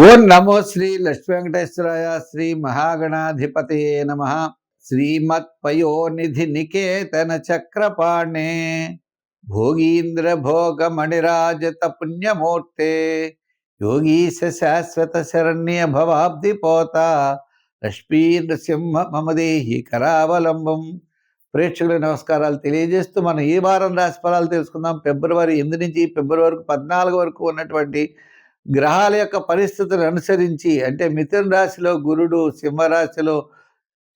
ఓం నమో శ్రీ లక్ష్మీ వెంకటేశ్వరాయ శ్రీ మహాగణాధిపతయే నమ. శ్రీమత్పయోనిధి నికేతన చక్రపాణే భోగీంద్ర భోగమణిరాజత పుణ్యమూర్తే యోగీశ శాశ్వత శరణ్య భవాబ్ది పోత లక్ష్మీ నృసింహ మమదేహి కరావలంబం. ప్రేక్షకుల నమస్కారాలు తెలియజేస్తూ మనం ఈ వారం రాశి ఫలాలు తెలుసుకుందాం. ఫిబ్రవరి 8 నుంచి ఫిబ్రవరి 14 వరకు ఉన్నటువంటి గ్రహాల యొక్క పరిస్థితులను అనుసరించి, అంటే మిథున రాశిలో గురుడు, సింహరాశిలో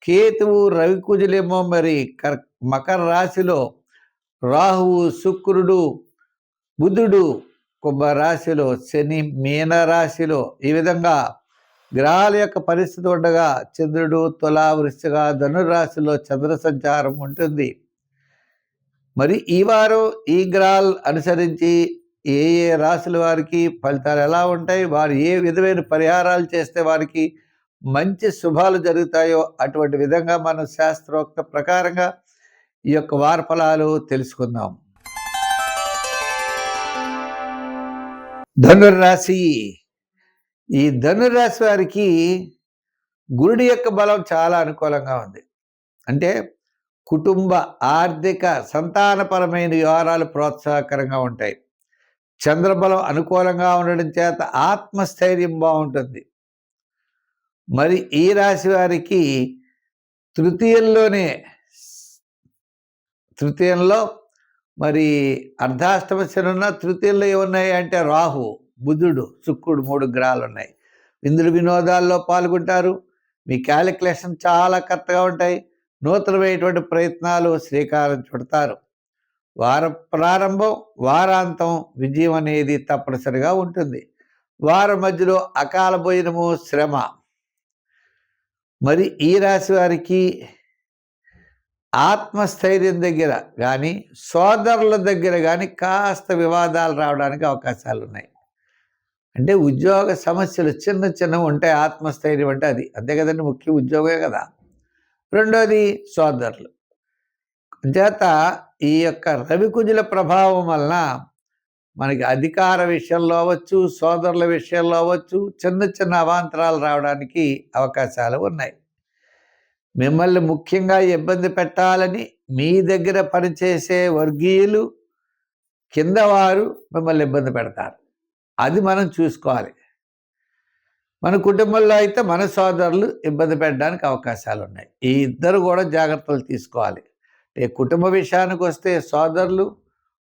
కేతువు, రవికుజులేమో మరి మకర రాశిలో రాహువు, శుక్రుడు, బుధుడు, కుంభరాశిలో శని, మీన రాశిలో ఈ విధంగా గ్రహాల యొక్క పరిస్థితి ఉండగా చంద్రుడు తుల, వృశ్చిక, ధనురాశిలో చంద్ర సంచారం ఉంటుంది. మరి ఈ వారం ఈ గ్రహాలు అనుసరించి ఏ ఏ రాశుల వారికి ఫలితాలు ఎలా ఉంటాయి, వారు ఏ విధమైన పరిహారాలు చేస్తే వారికి మంచి శుభాలు జరుగుతాయో అటువంటి విధంగా మనం శాస్త్రోక్త ప్రకారంగా ఈ యొక్క వార ఫలాలు తెలుసుకుందాం. ధనుర్రాశి. ఈ ధనుర్రాశి వారికి గురుడి యొక్క బలం చాలా అనుకూలంగా ఉంది. అంటే కుటుంబ, ఆర్థిక, సంతానపరమైన వ్యవహారాలు ప్రోత్సాహకరంగా ఉంటాయి. చంద్రబలం అనుకూలంగా ఉండడం చేత ఆత్మస్థైర్యం బాగుంటుంది. మరి ఈ రాశి వారికి తృతీయంలో మరి అర్ధాష్టమ శనున్న తృతీయంలో ఏమున్నాయి అంటే రాహు, బుధుడు, శుక్రుడు 3 గ్రహాలు ఉన్నాయి. విందులు వినోదాల్లో పాల్గొంటారు. మీ క్యాలిక్యులేషన్ చాలా కరెక్ట్గా ఉంటాయి. నూతనమైనటువంటి ప్రయత్నాలు శ్రీకారం చుడతారు. వార ప్రారంభం, వారాంతం విజయం అనేది తప్పనిసరిగా ఉంటుంది. వారం మధ్యలో అకాల భోజనము, శ్రమ. మరి ఈ రాశి వారికి ఆత్మస్థైర్యం దగ్గర కానీ, సోదరుల దగ్గర కానీ కాస్త వివాదాలు రావడానికి అవకాశాలు ఉన్నాయి. అంటే ఉద్యోగ సమస్యలు చిన్న చిన్నవి ఉంటాయి. ఆత్మస్థైర్యం అంటే అది అంతే కదండి, ముఖ్య ఉద్యోగమే కదా. రెండోది సోదరులు చేత ఈ యొక్క రవికుజుల ప్రభావం వలన మనకి అధికార విషయంలో అవ్వచ్చు, సోదరుల విషయంలో అవ్వచ్చు, చిన్న చిన్న అవాంతరాలు రావడానికి అవకాశాలు ఉన్నాయి. మిమ్మల్ని ముఖ్యంగా ఇబ్బంది పెట్టాలని మీ దగ్గర పనిచేసే వర్గీయులు, కింద వారు మిమ్మల్ని ఇబ్బంది పెడతారు. అది మనం చూసుకోవాలి. మన కుటుంబంలో అయితే మన సోదరులు ఇబ్బంది పెట్టడానికి అవకాశాలు ఉన్నాయి. ఈ ఇద్దరు కూడా జాగ్రత్తలు తీసుకోవాలి. కుటుంబ విషయానికి వస్తే సోదరులు,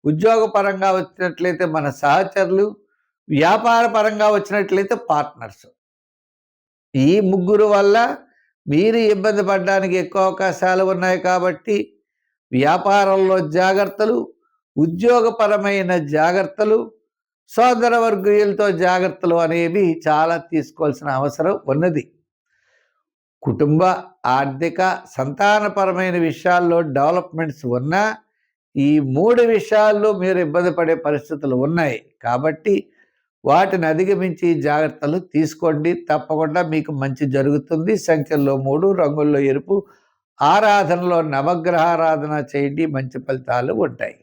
ఉద్యోగపరంగా వచ్చినట్లయితే మన సహచరులు, వ్యాపార పరంగా వచ్చినట్లయితే పార్ట్నర్స్. ఈ ముగ్గురు వల్ల మీరు ఇబ్బంది పడడానికి ఎక్కువ అవకాశాలు ఉన్నాయి. కాబట్టి వ్యాపారంలో జాగ్రత్తలు, ఉద్యోగపరమైన జాగ్రత్తలు, సోదర వర్గీయులతో జాగ్రత్తలు అనేవి చాలా తీసుకోవాల్సిన అవసరం ఉన్నది. కుటుంబ, ఆర్థిక, సంతానపరమైన విషయాల్లో డెవలప్మెంట్స్ ఉన్నా ఈ 3 విషయాల్లో మీరు ఇబ్బంది పడే పరిస్థితులు ఉన్నాయి. కాబట్టి వాటిని అధిగమించి జాగ్రత్తలు తీసుకోండి. తప్పకుండా మీకు మంచి జరుగుతుంది. సంఖ్యల్లో 3, రంగుల్లో ఎరుపు. ఆరాధనలో నవగ్రహారాధన చేయండి, మంచి ఫలితాలు ఉంటాయి.